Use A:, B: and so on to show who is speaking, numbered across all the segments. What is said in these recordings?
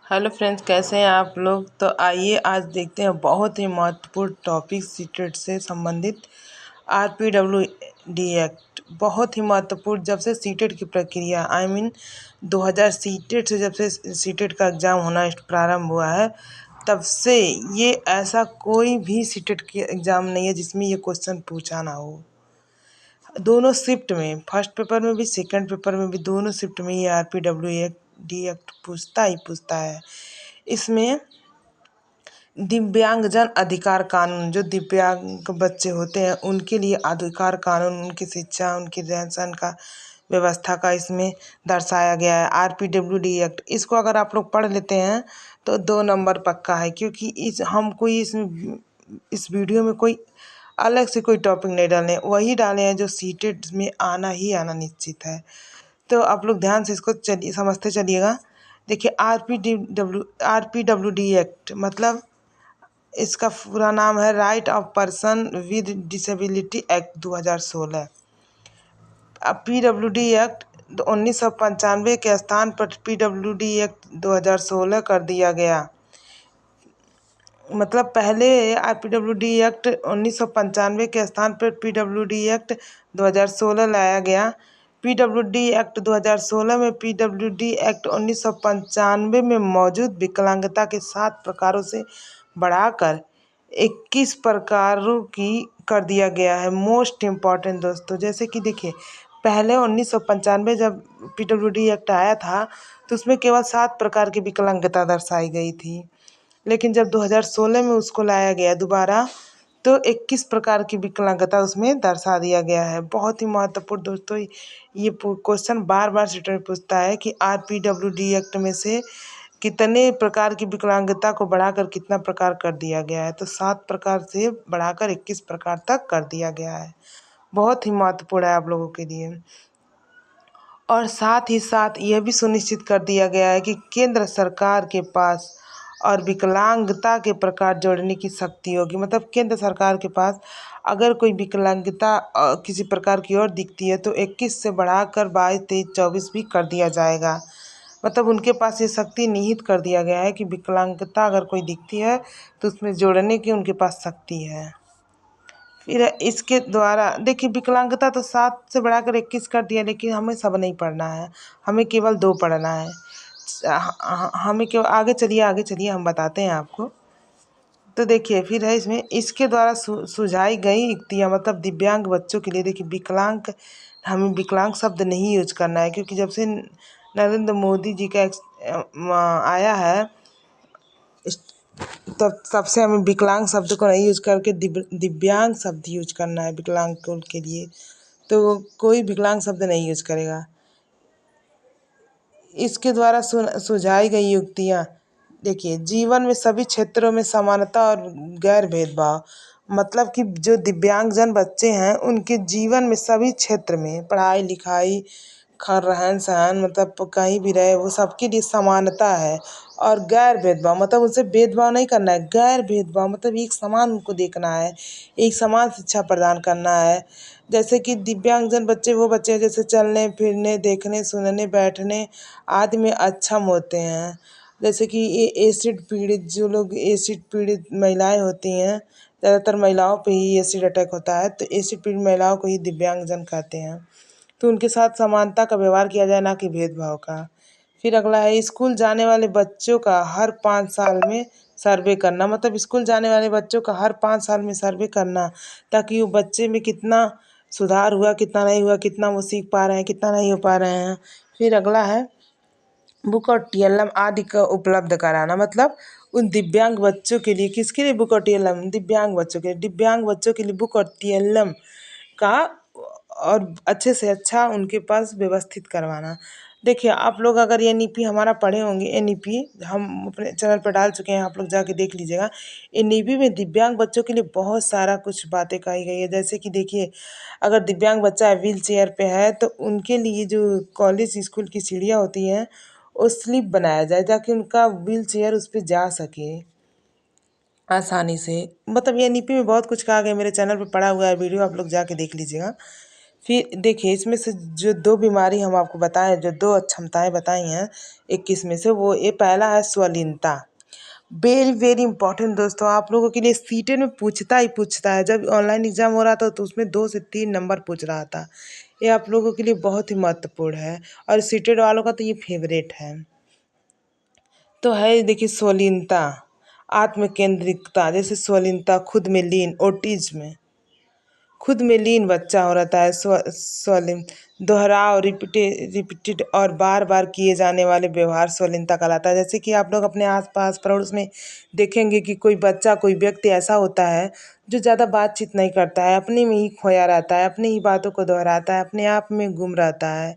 A: Hello friends, कैसे हैं आप लोग। तो आइए आज देखते हैं बहुत ही महत्वपूर्ण टॉपिक सीटेट से संबंधित आरपीडब्ल्यूडी एक्ट। बहुत ही महत्वपूर्ण। जब से सीटेट की प्रक्रिया 2000 सीटेट से जब से सीटेट का एग्ज़ाम होना प्रारंभ हुआ है, तब से ये ऐसा कोई भी सीटेट की एग्ज़ाम नहीं है जिसमें ये क्वेश्चन पूछा ना हो। दोनों शिफ्ट में, फर्स्ट पेपर में भी सेकंड पेपर में भी, दोनों शिफ्ट में ये आरपीडब्ल्यूडी एक्ट पूछता ही पूछता है। इसमें दिव्यांगजन अधिकार कानून, जो दिव्यांग बच्चे होते हैं उनके लिए अधिकार कानून, उनकी शिक्षा, उनकी रहन सहन का व्यवस्था का इसमें दर्शाया गया है। आरपीडब्ल्यूडी एक्ट, इसको अगर आप लोग पढ़ लेते हैं तो 2 नंबर पक्का है, क्योंकि हम कोई इस वीडियो में कोई अलग से कोई टॉपिक नहीं डाले, वही डाले हैं जो सीटेट में आना ही आना निश्चित है। तो आप लोग ध्यान से इसको समझते चलिएगा। देखिए, आरपीडब्ल्यूडी एक्ट मतलब इसका पूरा नाम है right of person with disability act 2016। अब पीडब्ल्यूडी एक्ट 1995 के स्थान पर पीडब्ल्यूडी एक्ट 2016 कर दिया गया। मतलब पहले आरपीडब्ल्यूडी एक्ट 1995 के स्थान पर पीडब्ल्यूडी एक्ट 2016 लाया गया। पीडब्ल्यूडी एक्ट 2016 में पीडब्ल्यूडी एक्ट 1995 में मौजूद विकलांगता के 7 प्रकारों से बढ़ाकर 21 प्रकारों की कर दिया गया है। मोस्ट इम्पॉर्टेंट दोस्तों, जैसे कि देखिए, पहले 1995 जब पीडब्ल्यूडी एक्ट आया था तो उसमें केवल 7 प्रकार की विकलांगता दर्शाई गई थी, लेकिन जब 2016 में उसको लाया गया दोबारा तो 21 प्रकार की विकलांगता उसमें दर्शा दिया गया है। बहुत ही महत्वपूर्ण दोस्तों, ये क्वेश्चन बार बार सीटेट पूछता है कि आरपीडब्ल्यूडी एक्ट में से कितने प्रकार की विकलांगता को बढ़ाकर कितना प्रकार कर दिया गया है। तो 7 प्रकार से बढ़ाकर 21 प्रकार तक कर दिया गया है। बहुत ही महत्वपूर्ण है आप लोगों के लिए। और साथ ही साथ यह भी सुनिश्चित कर दिया गया है कि केंद्र सरकार के पास और विकलांगता के प्रकार जोड़ने की शक्ति होगी। मतलब केंद्र सरकार के पास अगर कोई विकलांगता किसी प्रकार की और दिखती है तो 21 से बढ़ाकर 22, 23, 24 भी कर दिया जाएगा। मतलब उनके पास ये शक्ति निहित कर दिया गया है कि विकलांगता अगर कोई दिखती है तो उसमें जोड़ने की उनके पास शक्ति है। फिर इसके द्वारा देखिए, विकलांगता तो 7 से बढ़ाकर 21 कर दिया, लेकिन हमें सब नहीं पढ़ना है, हमें केवल 2 पढ़ना है। हमें केवल आगे चलिए हम बताते हैं आपको। तो देखिए, फिर है इसमें इसके द्वारा सुझाई गई युक्तियाँ, मतलब दिव्यांग बच्चों के लिए। देखिए, हमें विकलांग शब्द नहीं यूज करना है, क्योंकि जब से नरेंद्र मोदी जी का आया है तब से हमें विकलांग शब्द को नहीं यूज करके दिव्यांग शब्द यूज करना है विकलांग के लिए। तो कोई विकलांग शब्द नहीं यूज करेगा। इसके द्वारा सुझाई गई युक्तियाँ, देखिए, जीवन में सभी क्षेत्रों में समानता और गैर भेदभाव। मतलब कि जो दिव्यांगजन बच्चे हैं उनके जीवन में सभी क्षेत्र में, पढ़ाई लिखाई, रहन सहन, मतलब कहीं भी रहे, वो सबके लिए समानता है। और गैर भेदभाव मतलब उनसे भेदभाव नहीं करना है। गैर भेदभाव मतलब एक समान उनको देखना है, एक समान शिक्षा प्रदान करना है। जैसे कि दिव्यांगजन बच्चे वो बच्चे हैं जैसे चलने फिरने, देखने, सुनने, बैठने आदि में अक्षम होते हैं। जैसे कि ये एसिड पीड़ित, जो लोग एसिड पीड़ित महिलाएं होती हैं, ज़्यादातर महिलाओं पे ही एसिड अटैक होता है, तो एसिड पीड़ित महिलाओं को ही दिव्यांगजन कहते हैं। तो उनके साथ समानता का व्यवहार किया जाए, ना कि भेदभाव का। फिर अगला है, स्कूल जाने वाले बच्चों का हर 5 साल में सर्वे करना। मतलब स्कूल जाने वाले बच्चों का हर 5 साल में सर्वे करना, ताकि वो बच्चे में कितना सुधार हुआ, कितना नहीं हुआ, कितना वो सीख पा रहे हैं, कितना नहीं हो पा रहे हैं। फिर अगला है, बुक और टीएलएम आदि का उपलब्ध कराना। मतलब उन दिव्यांग बच्चों के लिए, किसके लिए बुक और टीएलएम? दिव्यांग बच्चों के लिए। दिव्यांग बच्चों के लिए बुक और टीएलएम का और अच्छे से अच्छा उनके पास व्यवस्थित करवाना। देखिए, आप लोग अगर एनईपी हमारा पढ़े होंगे, एनईपी हम अपने चैनल पर डाल चुके हैं, आप लोग जाके देख लीजिएगा। एनईपी में दिव्यांग बच्चों के लिए बहुत सारा कुछ बातें कही गई है। जैसे कि देखिए, अगर दिव्यांग बच्चा व्हील चेयर पे है तो उनके लिए जो कॉलेज स्कूल की सीढ़ियाँ होती हैं वो स्लिप बनाया जाए, ताकि उनका व्हील चेयर उस पर जा सके आसानी से। मतलब ये एनईपी में बहुत कुछ कहा गया, मेरे चैनल पे पड़ा हुआ है वीडियो, आप लोग जाके देख लीजिएगा। फिर देखिए इसमें से जो दो बीमारी हम आपको बताएं, जो दो अक्षमताएं बताई हैं 21 में से, वो ये पहला है स्वलीनता। वेरी वेरी इंपॉर्टेंट दोस्तों, आप लोगों के लिए सीटेट में पूछता ही पूछता है। जब ऑनलाइन एग्जाम हो रहा था तो उसमें 2 से 3 नंबर पूछ रहा था। ये आप लोगों के लिए बहुत ही महत्वपूर्ण है और सीटेट वालों का तो ये फेवरेट है। तो है देखिए स्वलीनता, आत्म केंद्रितता, जैसे स्वलीनता, खुद में लीन, ऑटिज्म, खुद में लीन बच्चा हो रहता है। स्वलिन, दोहराव, रिपीटेड और बार बार किए जाने वाले व्यवहार स्वलिनता कहलाता है। जैसे कि आप लोग अपने आसपास पड़ोस में देखेंगे कि कोई बच्चा, कोई व्यक्ति ऐसा होता है जो ज़्यादा बातचीत नहीं करता है, अपने में ही खोया रहता है, अपनी ही बातों को दोहराता है, अपने आप में गुम रहता है,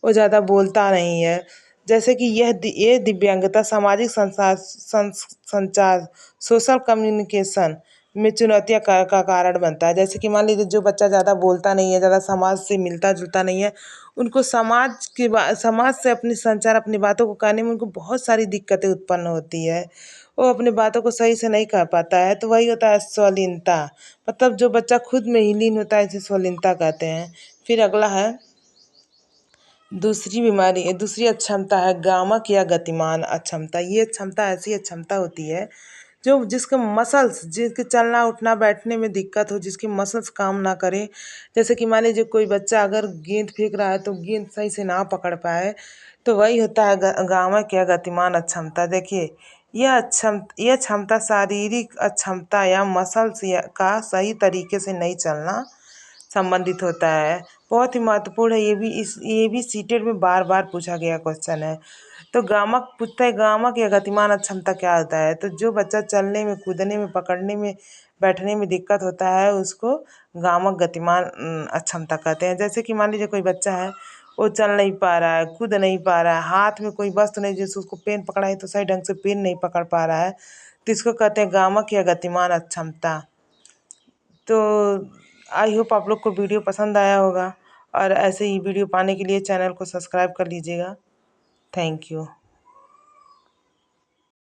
A: वो ज़्यादा बोलता नहीं है। जैसे कि ये दिव्यांगता सामाजिक संचार, सोशल कम्युनिकेशन में चुनौतियाँ का कारण बनता है। जैसे कि मान लीजिए जो बच्चा ज़्यादा बोलता नहीं है, ज़्यादा समाज से मिलता जुलता नहीं है, उनको समाज से अपनी संचार, अपनी बातों को कहने में उनको बहुत सारी दिक्कतें उत्पन्न होती है। वो अपनी बातों को सही से नहीं कह पाता है, तो वही होता है स्वलीनता। मतलब जो बच्चा खुद में ही लीन होता है, इसे स्वलीनता कहते हैं। फिर अगला है दूसरी अक्षमता है गामक या गतिमान अक्षमता। ये अक्षमता ऐसी अक्षमता होती है जो जिसके मसल्स, जिसके चलना उठना बैठने में दिक्कत हो, जिसकी मसल्स काम ना करे। जैसे कि मान लीजिए कोई बच्चा अगर गेंद फेंक रहा है तो गेंद सही से ना पकड़ पाए, तो वही होता है गामक या गतिमान अक्षमता। देखिए यह क्षमता शारीरिक अक्षमता या मसल्स का सही तरीके से नहीं चलना संबंधित होता है। बहुत ही महत्वपूर्ण है, ये भी सीटेट में बार बार पूछा गया क्वेश्चन है। तो गामक पूछता है, गामक या गतिमान अक्षमता क्या होता है? तो जो बच्चा चलने में, कूदने में, पकड़ने में, बैठने में दिक्कत होता है, उसको गामक गतिमान अक्षमता कहते हैं। जैसे कि मान लीजिए कोई बच्चा है, वो चल नहीं पा रहा है, कूद नहीं पा रहा है, हाथ में कोई वस्तु नहीं, जैसे उसको पेन पकड़ा है तो सही ढंग से पेन नहीं पकड़ पा रहा है, तो इसको कहते हैं गामक या गतिमान अक्षमता। तो आई होप आप लोग को वीडियो पसंद आया होगा, और ऐसे ही वीडियो पाने के लिए चैनल को सब्सक्राइब कर लीजिएगा। Thank you.